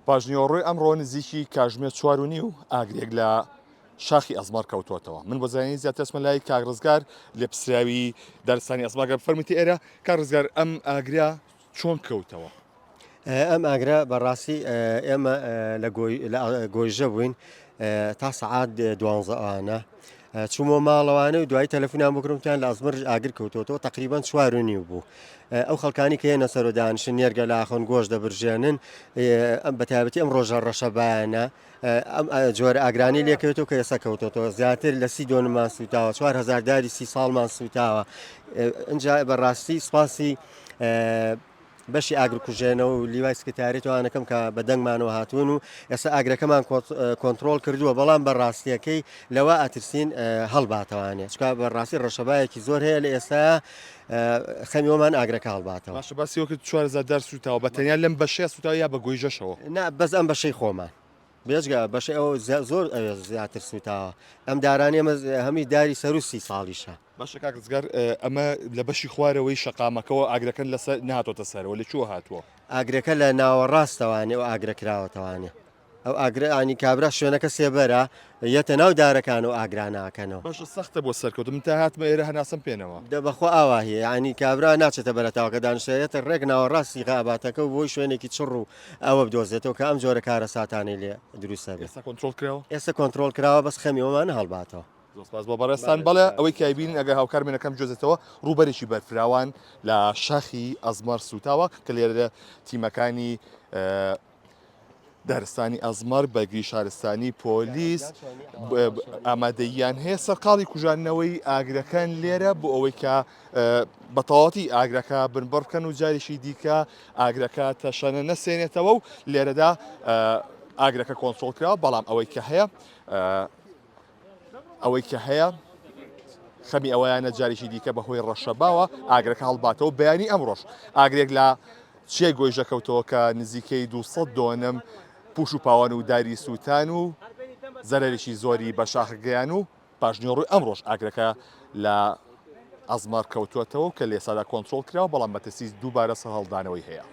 پاژنیۆڕۆی ئەمڕۆ نزیکی کاتژمێر 4:30 و ئاگرێک لە شاخی ئەزمار کەوتوتەوە. من بۆ زانانی زیاترچمە لای کاغڕزگار لێ پسراوی دارستانی ئەزماگە فەرمیتی ئێرە کاڕزگار ئەم ئاگریا چۆن کەوتەوە. ئەم ئاگرا بەڕاستی ئێمە لە گۆیژە بووین تا سعات 12 چوومە ماڵەوانە و دوای تەلەفۆنیان بکرمتیان لە ئەزمر ئاگر کەوتۆتەوە تقریبان 4:30 بوو. ئەو خەڵکانی کە هێنە سەر و دانیشن نێرگە لاخۆن گۆشت دەبرژێنن بەتابەتی ئەم ڕۆژە ڕەشەبایانە ئەم جۆرە ئاگرانی لێکەوێتەوە کە ئێستا کەوتۆتەوە زیاتر لە 30 دۆنمان سوتاوە 4,000 داری 30 ساڵمان سوتاوە. ئەجا بەڕاستی سپاسی بەشی ئاگرکوژێنەوە و لیوای سکرتاریێتوانەکەم کە بە دەنگمانەوە هاتوون و ئێستا ئاگرەکەمان کۆنتترۆل کردووە بەڵام بەڕاستیەکەی لەوە ئاترسین هەڵباتەوانێت چکە بەڕاستی ڕەشەبایەکی زۆر هەیە لە ئێستا خەمیۆمان ئاگرەکە هەڵباتەوە باشە باسیەوەکە 4,000 دار سوتاوە بە تەنیا لەم بەشەیە سوتاوە یا بە گۆیژەشەوە بەس ئەم بەشەی خۆمان بێژگە بەشەی ئەوە زۆر زیاتر سوتاوە ئەم دارانی ئەمە هەمی داری سەر و 30 ساڵیشە. باشە کاکزگار ئەمە لە بەشی خوارەوەی شەقامەکەەوە ئاگرەکەن لەسەر نهاتۆتە سەرەوە لە چوە هاتووە ئاگرەکە لە ناوەڕاستەوانێ و ئاگرەکراوەتەوانێ ئەو ئاگرانی کابرا شوێنەکە سێبەرە یەتە ناو دارەکان و ئاگراناکەنەوە. باشە سەختە بۆ سەرکەوت من تا هاتمە ئێرە هەناسم پێنەوە بەخۆ ئاواهەیە ینی کابرا ناچێتە بەرەتاوکە دانیشێتە ڕێک ناوەڕاستی غاباتەکە و بۆی شوێنێکی چڕ و ئەوە بدۆزێتەوە کە ئەم جۆرە کارە ساتانی لێ دروستە بێت. کۆنتترۆل کراوە ئێستا کۆنتترۆل کراوە بەس خەمیەوەمانە هەڵباتەوە. زۆسپاس بۆ بەڕێستان بەڵێ ئەوەی کایبین ئەگە هاوکارمێنەکەم جۆزێتەوە ڕوبەرێکی بەرفراوان لە شاخی ئەزمار سوتاوە کە لێرە تیمەکانی دارستانی ئەزمار بەگری شارستانی پۆلیس ئامادەیان هەیە سەرقاڵی کوژانەوەی ئاگرەکان لێرە بۆ ئەوەی کە بەتەواتی ئاگرەکە بنبڕ بکەن و جاریشی دیکە ئاگرەکە تەشەنە نەسێنێتەوە و لێرەدا ئاگرەکە کۆنتترۆل کراوە بەڵام ئەوەی کە هەیە خەمی ئەوەیانە جاریشی دیکە بەهۆی ڕەشەباوە ئاگرەکە هەڵباتەوە بەیانی ئەمڕۆژ ئاگرێک لە چێ گۆیژە کەوتەوە کە نزیکەی 200 دۆنم پوش و پاوان و داری سووتان و زەرریشی زۆری بە شاخگەیان و پاژنیۆڕووی ئەمڕۆژ ئاگرەکە لە ئەزمار کەوتوێتەوە کە لێسادا کۆنتترۆل کراوە بەڵام بەتەسی دووبارە سەر هەڵدانەوەی هەیە.